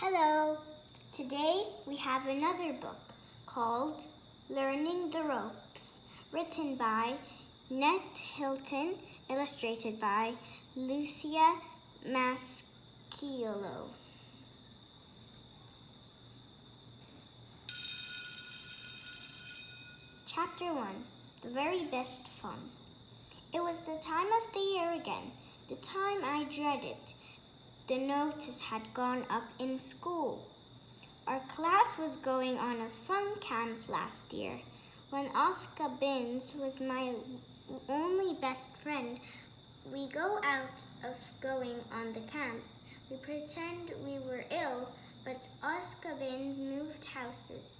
Hello! Today we have another book called Learning the Ropes, written by Nett Hilton, illustrated by Lucia Masciolo. Chapter 1, The Very Best Fun. It was the time of the year again, the time I dreaded. The notice had gone up in school. Our class was going on a fun camp last year. When Oscar Binns was my only best friend, we go out of going on the camp. We pretend we were ill, but Oscar Binns moved houses.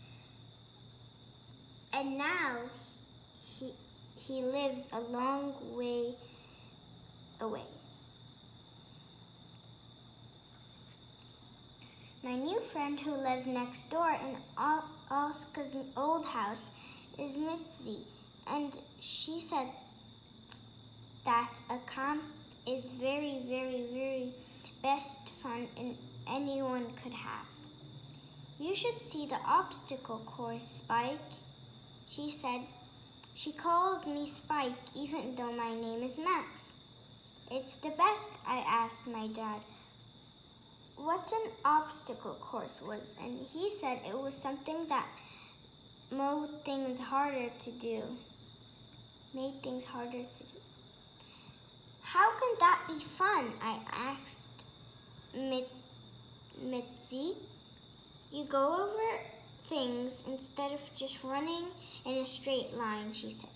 And now he lives a long way away. My new friend who lives next door in Oscar's old house is Mitzi, and she said that a camp is very best fun anyone could have. You should see the obstacle course, Spike, she said. She calls me Spike even though my name is Max. It's the best, I asked my dad what an obstacle course was, and he said it was something that made things harder to do. How can that be fun? I asked Mitzi. You go over things instead of just running in a straight line, she said.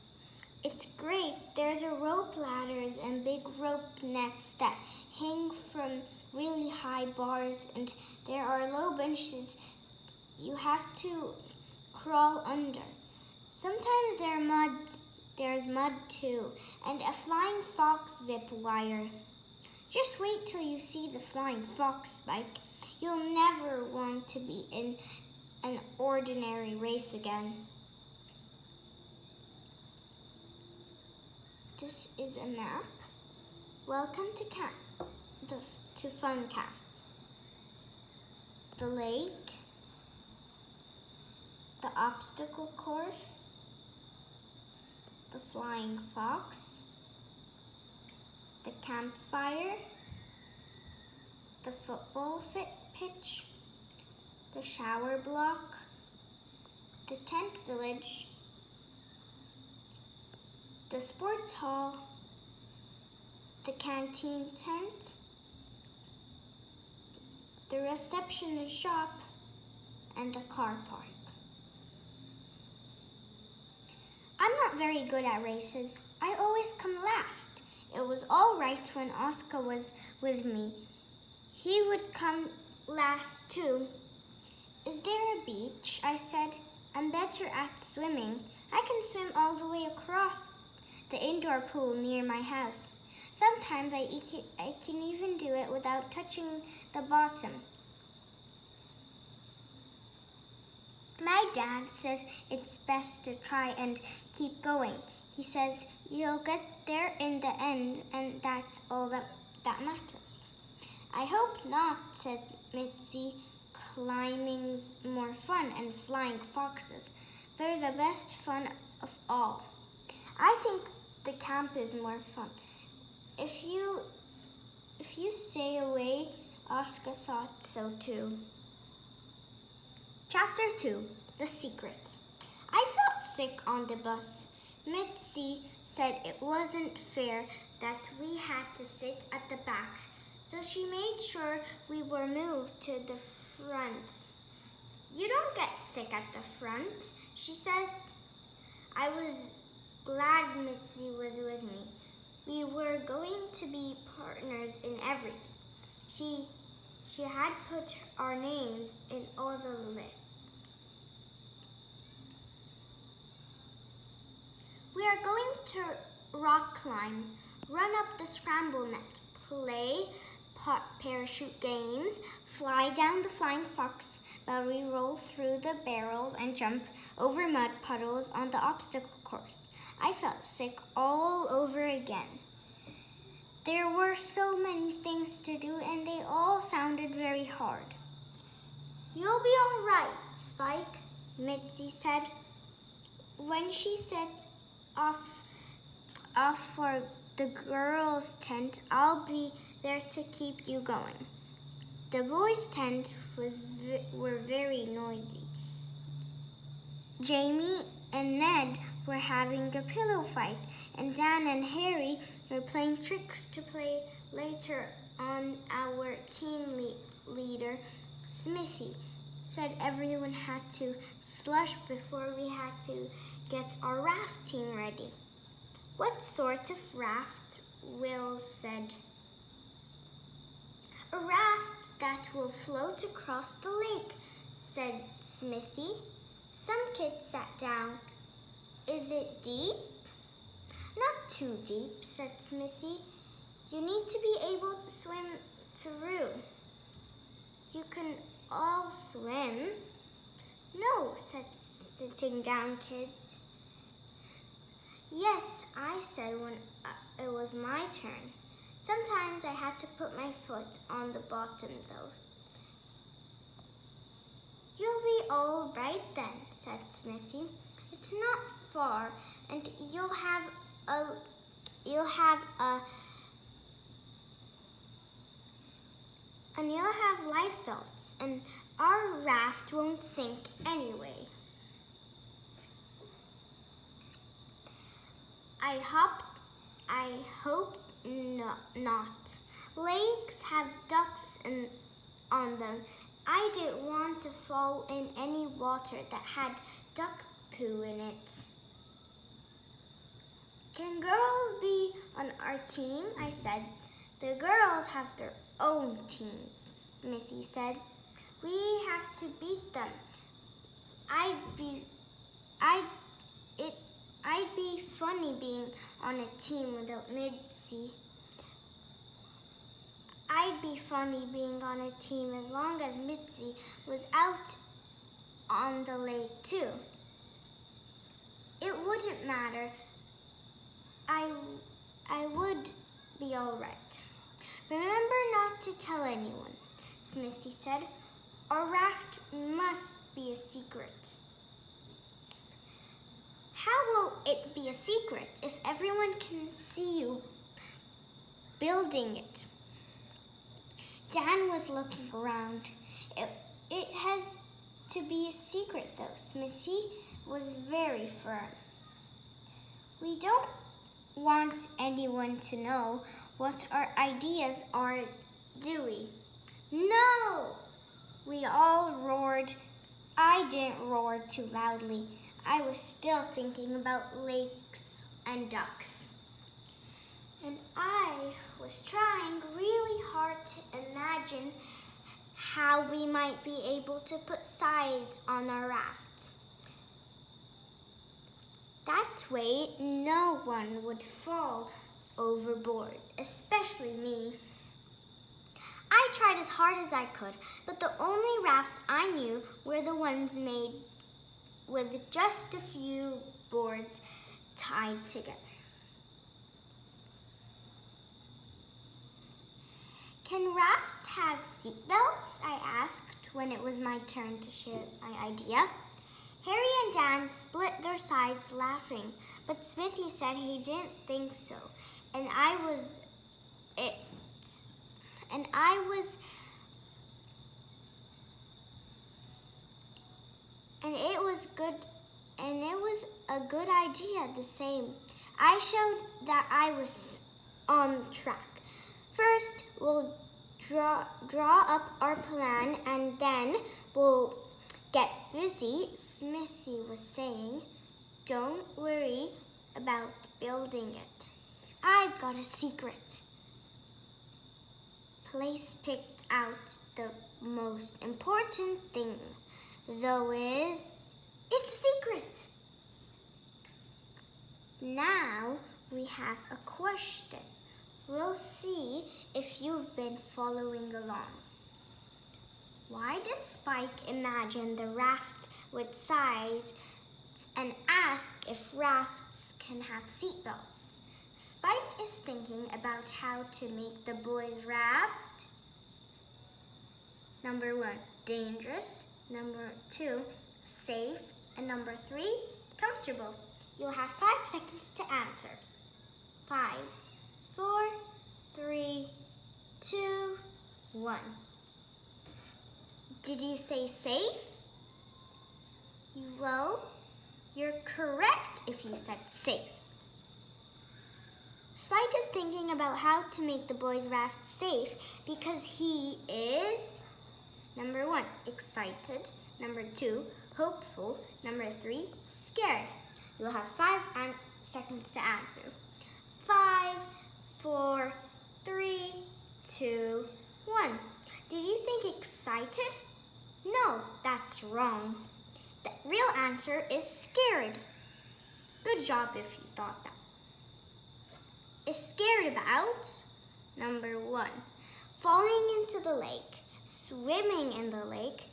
It's great. There's a rope ladders and big rope nets that hang from really high bars, and there are low benches you have to crawl under. Sometimes there's mud too, and a flying fox zip wire. Just wait till you see the flying fox, Spike. You'll never want to be in an ordinary race again. This is a map. Welcome to camp. To fun camp. The lake, the obstacle course, the flying fox, the campfire, the football pitch, the shower block, the tent village, the sports hall, the canteen tent, the reception and shop, and the car park. I'm not very good at races. I always come last. It was all right when Oscar was with me. He would come last too. Is there a beach? I said. I'm better at swimming. I can swim all the way across the indoor pool near my house. Sometimes I can even do it without touching the bottom. My dad says it's best to try and keep going. He says you'll get there in the end, and that's all that matters. I hope not, said Mitzi. Climbing's more fun and flying foxes. They're the best fun of all. I think the camp is more fun. If you stay away, Oscar thought so too. Chapter 2, The Secret. I felt sick on the bus. Mitzi said it wasn't fair that we had to sit at the back, so she made sure we were moved to the front. You don't get sick at the front, she said. I was glad Mitzi was with me. We were going to be partners in everything. She had put our names in all the lists. We are going to rock climb, run up the scramble net, play parachute games, fly down the flying fox, barrel roll through the barrels, and jump over mud puddles on the obstacle course. I felt sick all over again. There were so many things to do, and they all sounded very hard. You'll be all right, Spike, Mitzi said. When she set off for the girls' tent, I'll be there to keep you going. The boys' tent were very noisy. Jamie and Ned were having a pillow fight, and Dan and Harry were playing tricks to play later on. Our team leader, Smithy, said everyone had to slush before we had to get our rafting ready. What sort of raft? Will said. A raft that will float across the lake, said Smithy. Some kids sat down. Is it deep? Not too deep, said Smithy. You need to be able to swim through. You can all swim. No, said sitting down kids. Yes, I said when it was my turn. Sometimes I had to put my foot on the bottom though. You'll be all right then, said Smithy. It's not far, and you'll have life belts, and our raft won't sink anyway. I hope not. Lakes have ducks on them. I didn't want to fall in any water that had duck poo in it. Can girls be on our team? I said. The girls have their own teams, Smithy said. We have to beat them. I'd be funny being on a team without Mitzi. I'd be funny being on a team as long as Mitzi was out on the lake too. It wouldn't matter. I would be all right. Remember not to tell anyone, Smithy said. Our raft must be a secret. How will it be a secret if everyone can see you building it? Dan was looking around. It has to be a secret though. Smithy was very firm. We don't want anyone to know what our ideas are, do we? No! We all roared. I didn't roar too loudly. I was still thinking about lakes and ducks. And I was trying really hard to imagine how we might be able to put sides on our raft. That way, no one would fall overboard, especially me. I tried as hard as I could, but the only rafts I knew were the ones made with just a few boards tied together. Can rafts have seatbelts? I asked when it was my turn to share my idea. Harry and Dan split their sides laughing, but Smithy said he didn't think so, and it was a good idea the same. I showed that I was on track. First, we'll draw up our plan and then we'll get busy, Smithy was saying. Don't worry about building it. I've got a secret. Place picked out the most important thing, though, is it's a secret. Now we have a question. We'll see if you've been following along. Why does Spike imagine the raft with sides and ask if rafts can have seatbelts? Spike is thinking about how to make the boys' raft. Number 1, dangerous. Number 2, safe. And number 3, comfortable. You'll have 5 seconds to answer. 5, 4, 3, 2, 1. Did you say safe? Well, you're correct if you said safe. Spike is thinking about how to make the boys' raft safe because he is, number 1, excited. Number 2, hopeful. Number 3, scared. You'll have 5 seconds to answer. 5, 4, 3, 2, 1. Did you think excited? No, that's wrong. The real answer is scared. Good job if you thought that. Is scared about? Number 1, falling into the lake, swimming in the lake,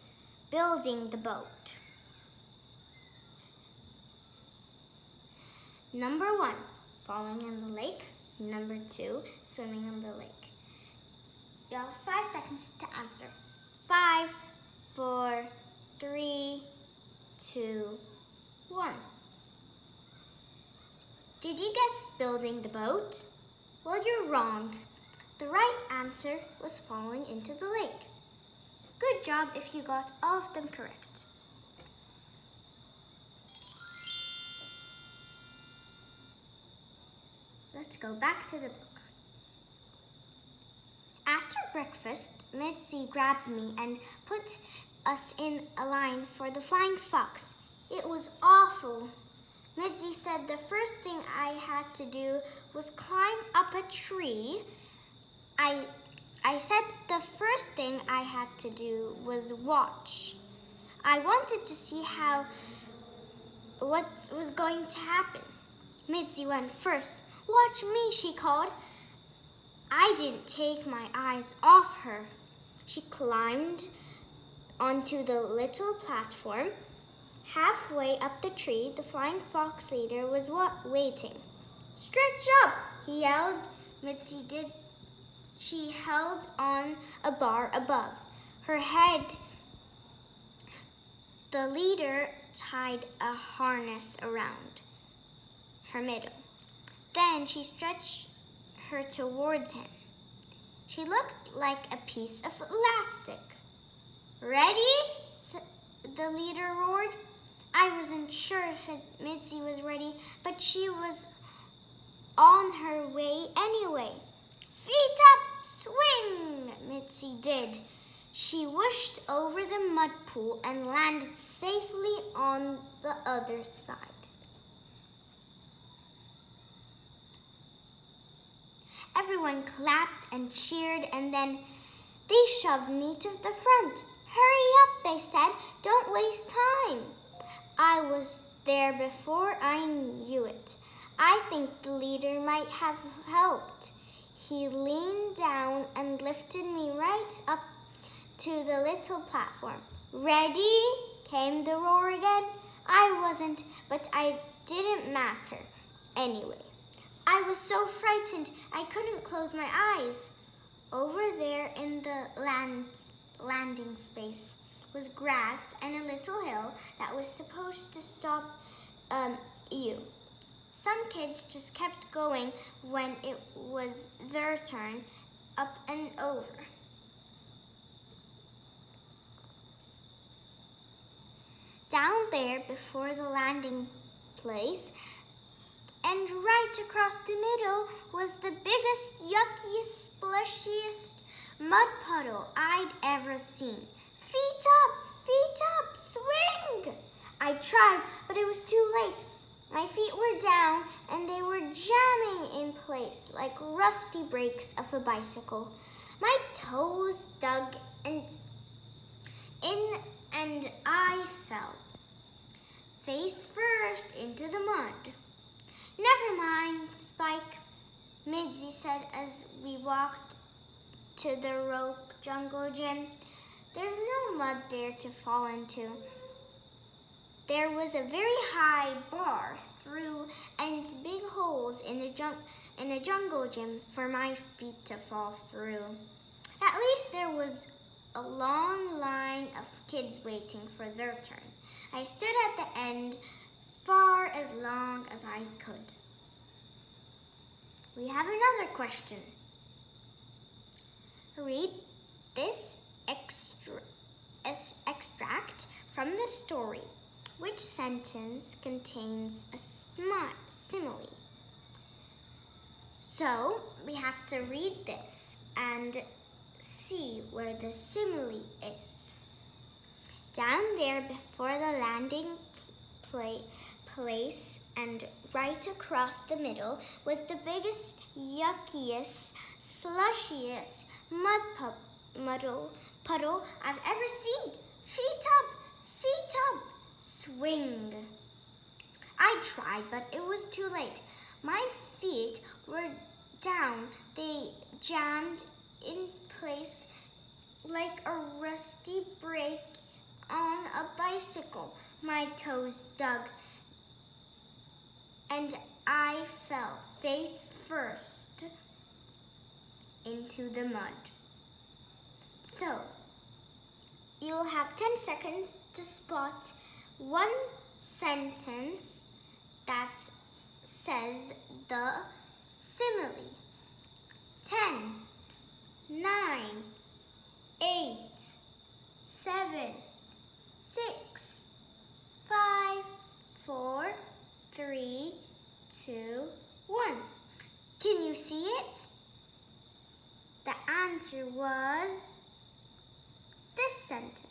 building the boat. Number 1, falling in the lake. Number 2, swimming in the lake. You have 5 seconds to answer. 5, 4, 3, 2, 1. Did you guess building the boat? Well, you're wrong. The right answer was falling into the lake. Good job if you got all of them correct. Let's go back to the book. After breakfast, Mitzi grabbed me and put us in a line for the flying fox. It was awful. Mitzi said the first thing I had to do was climb up a tree. I said the first thing I had to do was watch. I wanted to see what was going to happen. Mitzi went first. Watch me, she called. I didn't take my eyes off her. She climbed onto the little platform. Halfway up the tree, the flying fox leader was waiting. Stretch up, he yelled. Mitzi did. She held on a bar above her head. The leader tied a harness around her middle. Then she stretched her towards him. She looked like a piece of elastic. Ready? The leader roared. I wasn't sure if Mitzi was ready, but she was on her way anyway. Feet up, swing, Mitzi did. She whooshed over the mud pool and landed safely on the other side. Everyone clapped and cheered, and then they shoved me to the front. Hurry up, they said. Don't waste time. I was there before I knew it. I think the leader might have helped. He leaned down and lifted me right up to the little platform. Ready? Came the roar again. I wasn't, but I didn't matter. Anyway, I was so frightened I couldn't close my eyes. Over there in the landing space was grass and a little hill that was supposed to stop you. Some kids just kept going when it was their turn, up and over. Down there before the landing place, and right across the middle was the biggest, yuckiest, splashiest mud puddle I'd ever seen. Feet up, swing! I tried, but it was too late. My feet were down and they were jamming in place like rusty brakes of a bicycle. My toes dug in and I fell, face first into the mud. Never mind, Spike, Mitzi said as we walked to the rope jungle gym. There's no mud there to fall into. There was a very high bar through and big holes in the jungle gym for my feet to fall through. At least there was a long line of kids waiting for their turn. I stood at the end for as long as I could. We have another question. Read this extract from the story. Which sentence contains a simile? So we have to read this and see where the simile is. Down there before the landing place and right across the middle was the biggest, yuckiest, slushiest puddle I've ever seen. Feet up, swing. I tried, but it was too late. My feet were down. They jammed in place like a rusty brake on a bicycle. My toes dug, and I fell face first into the mud. So, you'll have 10 seconds to spot one sentence that says the simile. 10, 9, 8, 7, 6, 5, 4, 3, 2, 1. Can you see it? The answer was this sentence.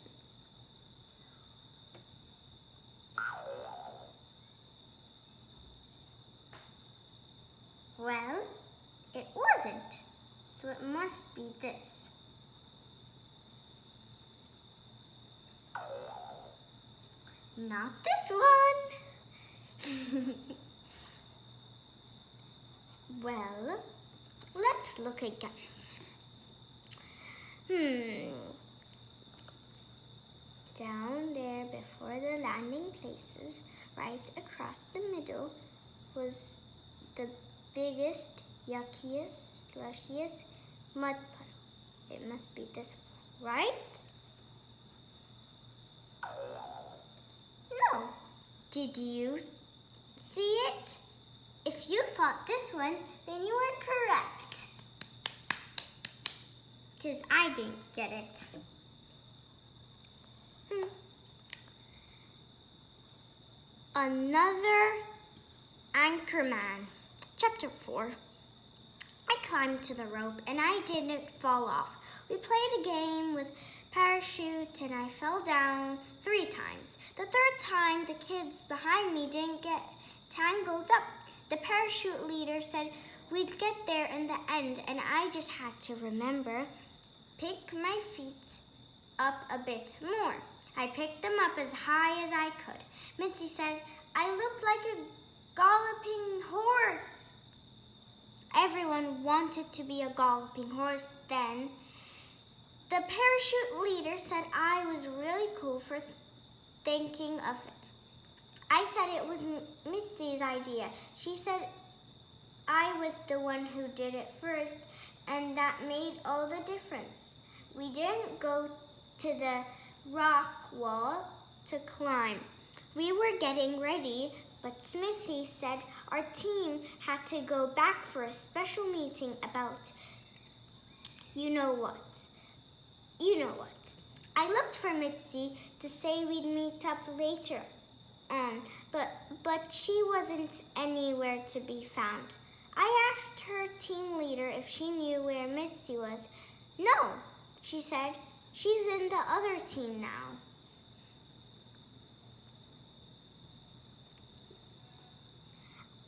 Well, it wasn't, so it must be this. Not this one. Well, let's look again. Down there before the landing places, right across the middle, was the biggest, yuckiest, slushiest mud puddle. It must be this one, right? No. Did you see it? If you thought this one, then you were correct. Because I didn't get it. Another Anchorman. Chapter 4. I climbed to the rope and I didn't fall off. We played a game with parachute and I fell down 3 times. The 3rd time, the kids behind me didn't get tangled up. The parachute leader said we'd get there in the end, and I just had to remember, pick my feet up a bit more. I picked them up as high as I could. Mitzi said I looked like a galloping horse. Everyone wanted to be a galloping horse then. The parachute leader said I was really cool for thinking of it. I said it was Mitzi's idea. She said I was the one who did it first, and that made all the difference. We didn't go to the rock wall to climb. We were getting ready, but Smithy said our team had to go back for a special meeting about you know what. I looked for Mitzi to say we'd meet up later on, but she wasn't anywhere to be found. I asked her team leader if she knew where Mitzi was. No, she said. She's in the other team now.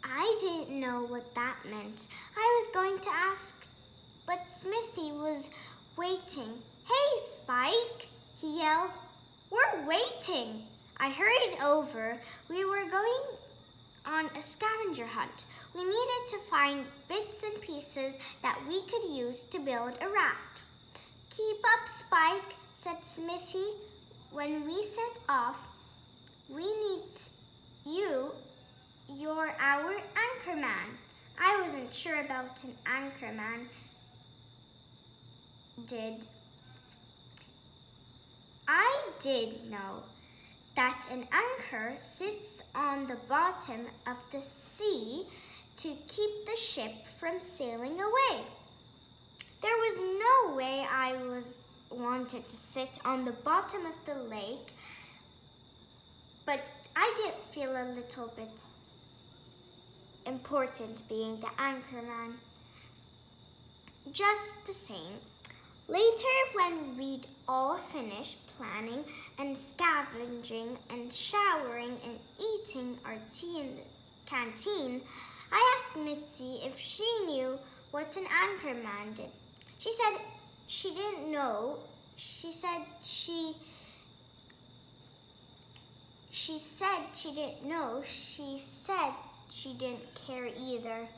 I didn't know what that meant. I was going to ask, but Smithy was waiting. Hey, Spike, he yelled. We're waiting. I hurried over. We were going on a scavenger hunt. We needed to find bits and pieces that we could use to build a raft. Keep up, Spike, said Smithy. When we set off, we need you. You're our anchorman. I wasn't sure about an anchorman. I did know that an anchor sits on the bottom of the sea to keep the ship from sailing away. There was no way I wanted to sit on the bottom of the lake, but I did feel a little bit important being the anchor man. Just the same. Later, when we'd all finished planning and scavenging and showering and eating our tea in the canteen, I asked Mitzi if she knew what an anchor man did. She said she didn't know. She said she didn't know. She said she didn't care either.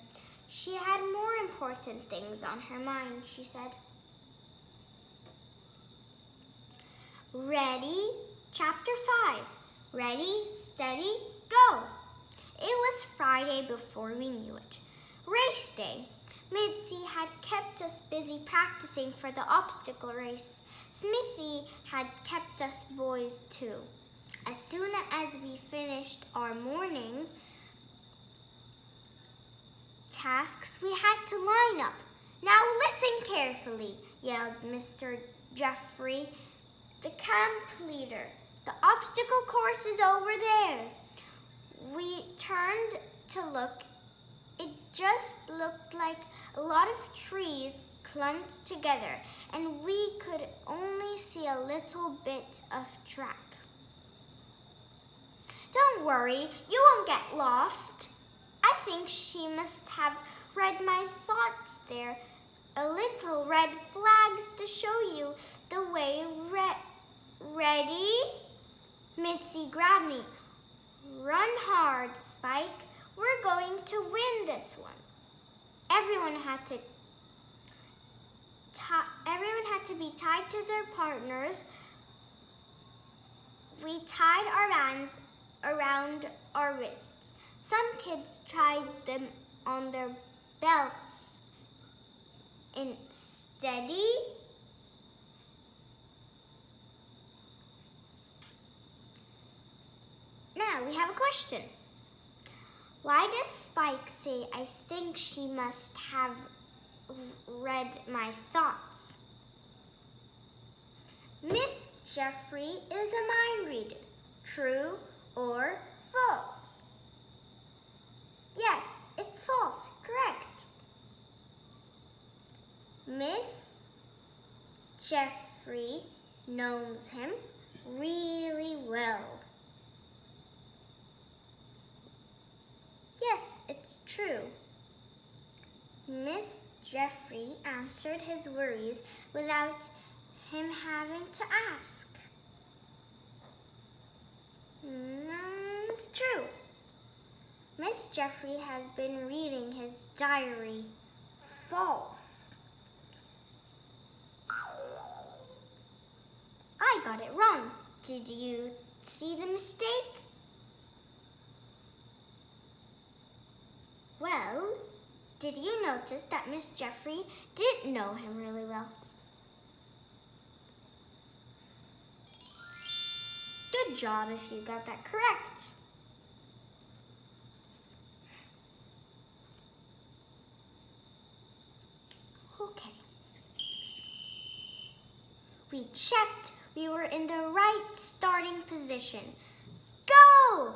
She had more important things on her mind, she said. Ready? Chapter 5. Ready, steady, go! It was Friday before we knew it. Race day. Mitzi had kept us busy practicing for the obstacle race. Smithy had kept us boys too. As soon as we finished our morning tasks, we had to line up. Now listen carefully, yelled Mr. Jeffrey, the camp leader. The obstacle course is over there. We turned to look. It just looked like a lot of trees clumped together, and we could only see a little bit of track. Don't worry, you won't get lost. I think she must have read my thoughts there. A little red flags to show you the way. Ready? Mitzi grabbed me. Run hard, Spike. We're going to win this one. Everyone had to be tied to their partners. We tied our bands around our wrists. Some kids tied them on their belts. In steady. Now we have a question. Why does Spike say, I think she must have read my thoughts? Miss Jeffrey is a mind reader. True or false? Yes, it's false. Correct. Miss Jeffrey knows him really well. Yes, it's true. Miss Jeffrey answered his worries without him having to ask. It's true. Miss Jeffrey has been reading his diary. False. I got it wrong. Did you see the mistake? Well, did you notice that Miss Jeffrey didn't know him really well? Good job if you got that correct. Okay. We checked. We were in the right starting position. Go!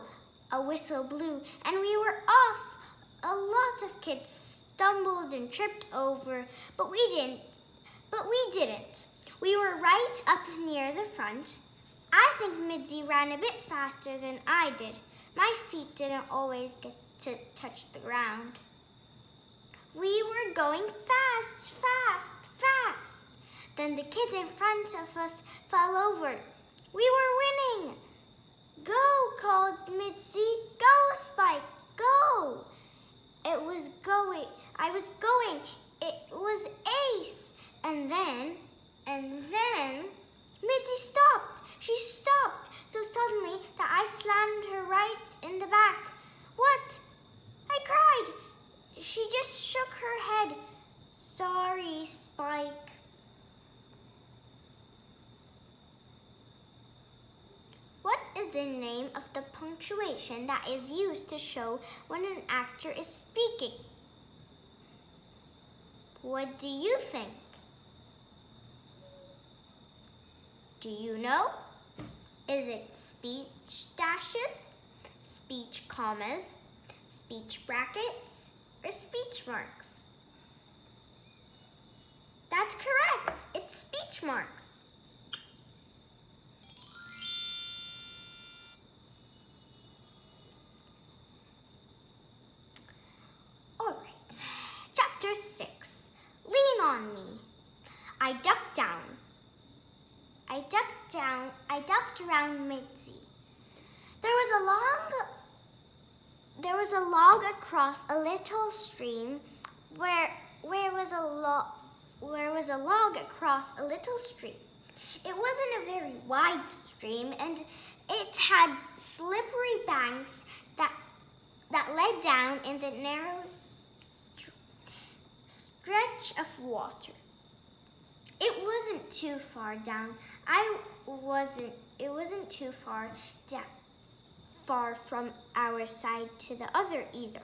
A whistle blew and we were off. A lot of kids stumbled and tripped over, but we didn't. We were right up near the front. I think Mitzi ran a bit faster than I did. My feet didn't always get to touch the ground. We were going fast, fast, fast. Then the kid in front of us fell over. We were winning. Go, called Mitzi. Go, Spike, go. I was going. It was ace. And then, Mitzi stopped. She stopped so suddenly that I slammed her right in the back. What? I cried. She just shook her head. Sorry, Spike. What is the name of the punctuation that is used to show when an actor is speaking? What do you think? Do you know? Is it speech dashes, speech commas, speech brackets, or speech marks? That's correct. It's speech marks. All right. Chapter 6. Lean on me. I ducked down. I ducked around Mitzi. There was a log across a little stream where was a log across a little stream. It wasn't a very wide stream, and it had slippery banks that led down in the narrow stretch of water. It wasn't too far down. It wasn't too far from our side to the other either.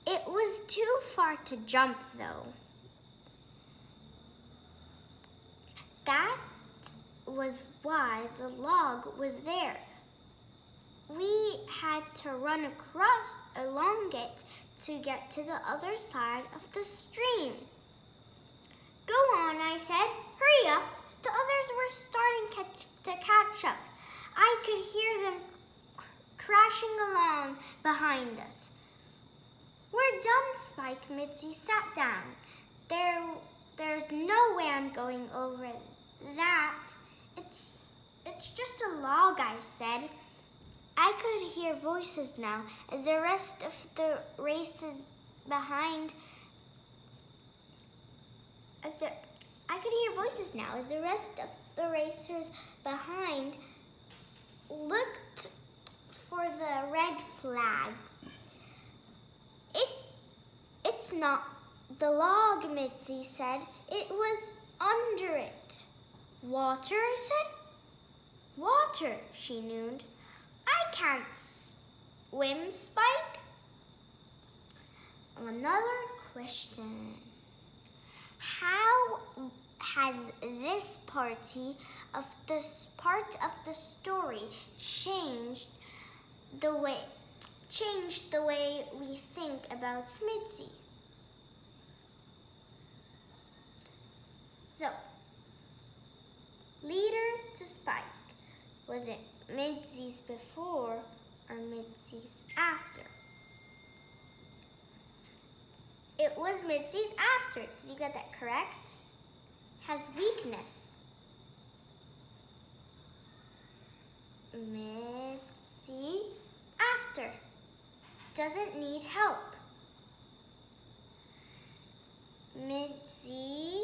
It was too far to jump though. That was why the log was there. We had to run along it to get to the other side of the stream. Go on, I said. Hurry up. The others were starting to catch up. I could hear them crashing along behind us. We're done, Spike. Mitzi sat down. There's no way I'm going over that. It's just a log, I said. I could hear voices now as the rest of the races behind. I could hear voices now as the rest of the racers behind looked for the red flag. It's not the log, Mitzi said. It was under it. Water, I said. Water, she nooned. I can't swim, Spike. Another question. How has this part of the story changed the way we think about Mitzi? So, leader to Spike. Was it Mitzi's before or Mitzi's after? It was Mitzi's after. Did you get that correct? Has weakness. Mitzi after. Doesn't need help. Mitzi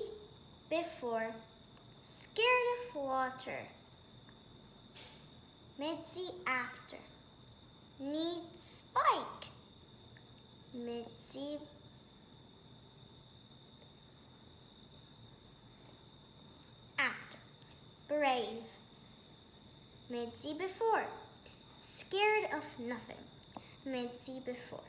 before. Scared of water. Mitzi after. Needs Spike. Mitzi after. Brave. Mitzi before. Scared of nothing. Mitzi before.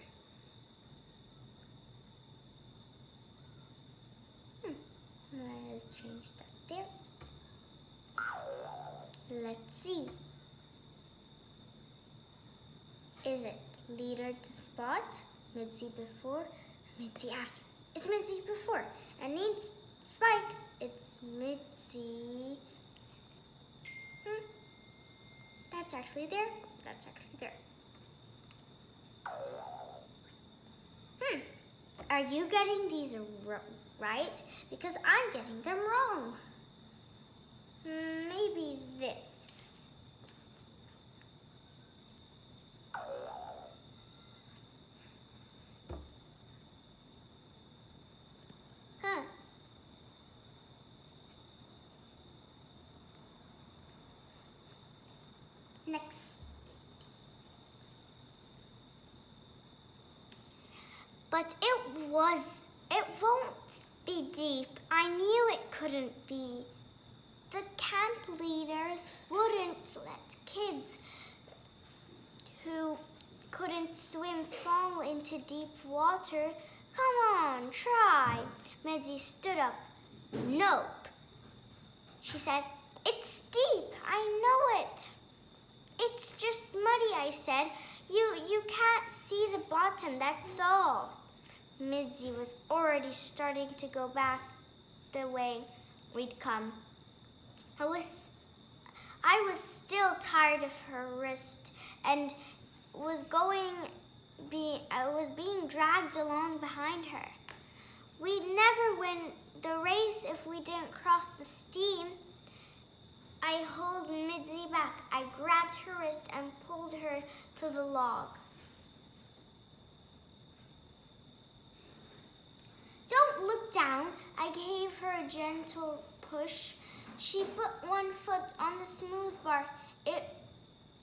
Let's change that there. Let's see. Is it leader to Spot, Mitzi before, Mitzi after? It's Mitzi before. And needs Spike. It's Mitzi. That's actually there. That's actually there. Are you getting these right? Because I'm getting them wrong. Maybe this. Next. But it won't be deep. I knew it couldn't be. The camp leaders wouldn't let couldn't swim, fall into deep water. Come on, try. Mitzi stood up. Nope. She said, it's deep, I know it. It's just muddy, I said. You can't see the bottom, that's all. Mitzi was already starting to go back the way we'd come. I was still tired of her wrist and I was being dragged along behind her. We'd never win the race if we didn't cross the stream. I held Mitzi back. I grabbed her wrist and pulled her to the log. Don't look down. I gave her a gentle push. She put one foot on the smooth bark.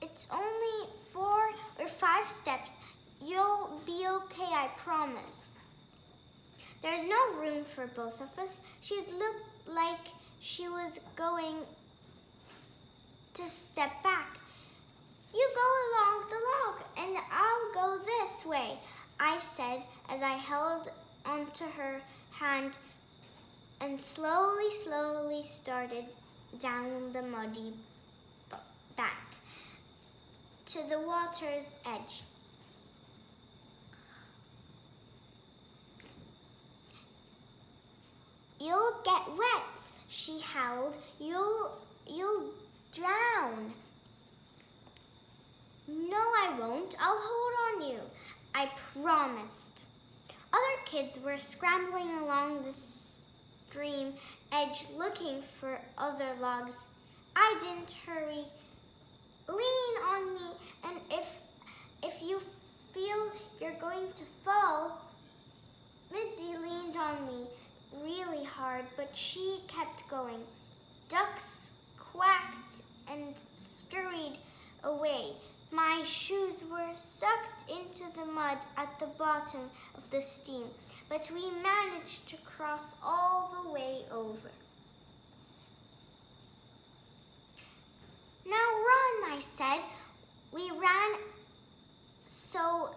It's only 4 or 5 steps. You'll be okay, I promise. There's no room for both of us. She looked like she was going to step back. You go along the log and I'll go this way, I said as I held onto her hand and slowly started down the muddy bank to the water's edge. You'll get wet, she howled. You'll drown. No, I won't. I'll hold on you, I promised. Other kids were scrambling along the stream edge looking for other logs. I didn't hurry. Lean on me, and if you feel you're going to fall. Mitzi leaned on me really hard, but she kept going. Ducks quacked and scurried away. My shoes were sucked into the mud at the bottom of the stream, but we managed to cross all the way over. Now run, I said. We ran so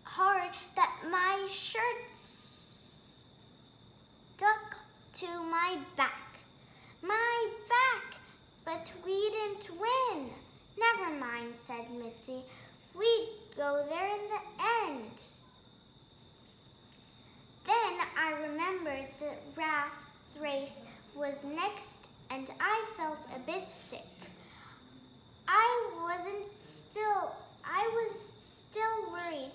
hard that my shirt stuck to my back. My back! But we didn't win. Never mind, said Mitzi. We'd go there in the end. Then I remembered the rafts race was next and I felt a bit sick. I was still worried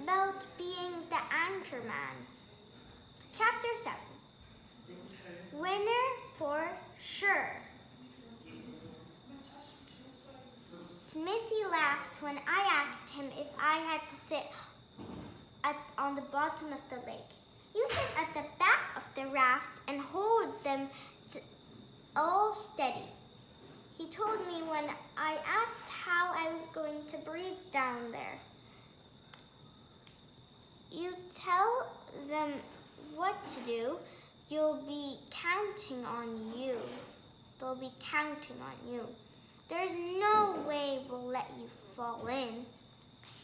about being the anchor man. Chapter 7. Winner for sure. Smithy laughed when I asked him if I had to sit on the bottom of the lake. You sit at the back of the raft and hold them all steady. He told me when I asked how I was going to breathe down there. You tell them what to do, you'll be counting on you. They'll be counting on you. There's no way we'll let you fall in.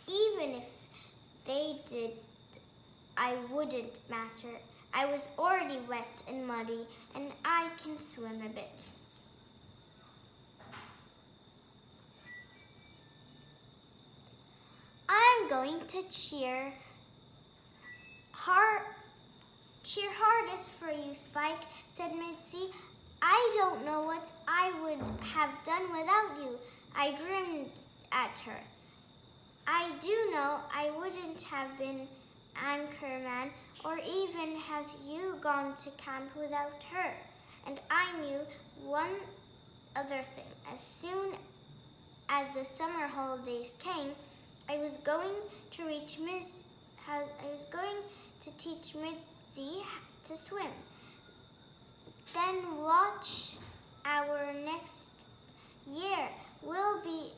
Even if they did, I wouldn't matter. I was already wet and muddy, and I can swim a bit. I'm going to cheer hardest for you, Spike, said Mitzi. I don't know what I would have done without you. I grinned at her. I do know I wouldn't have been anchorman or even have you gone to camp without her. And I knew one other thing. As soon as the summer holidays came, I was going to teach Mitzi to swim. Then watch our next year. We'll be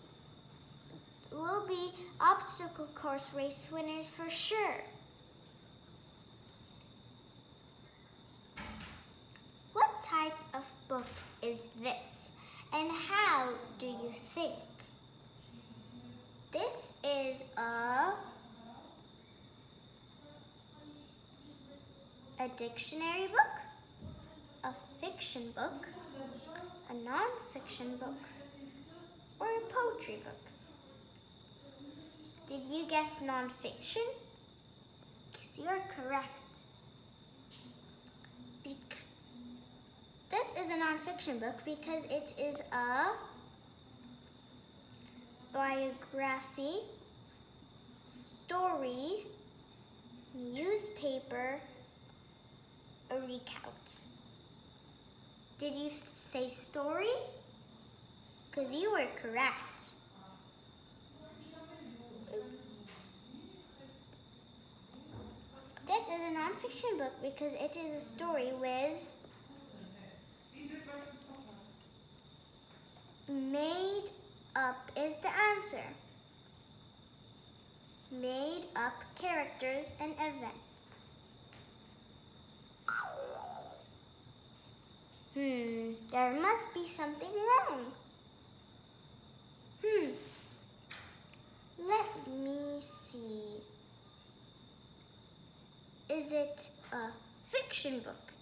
obstacle course race winners for sure. What type of book is this? And how do you think? This is a A dictionary book, a fiction book, a non-fiction book, or a poetry book? Did you guess non-fiction? Because you're correct. This is a non-fiction book because it is a biography, story, newspaper, a recount. Did you say story? Because you were correct. Oops. This is a non-fiction book because it is a story with made up is the answer. Made up characters and events. There must be something wrong. Let me see. Is it a fiction book?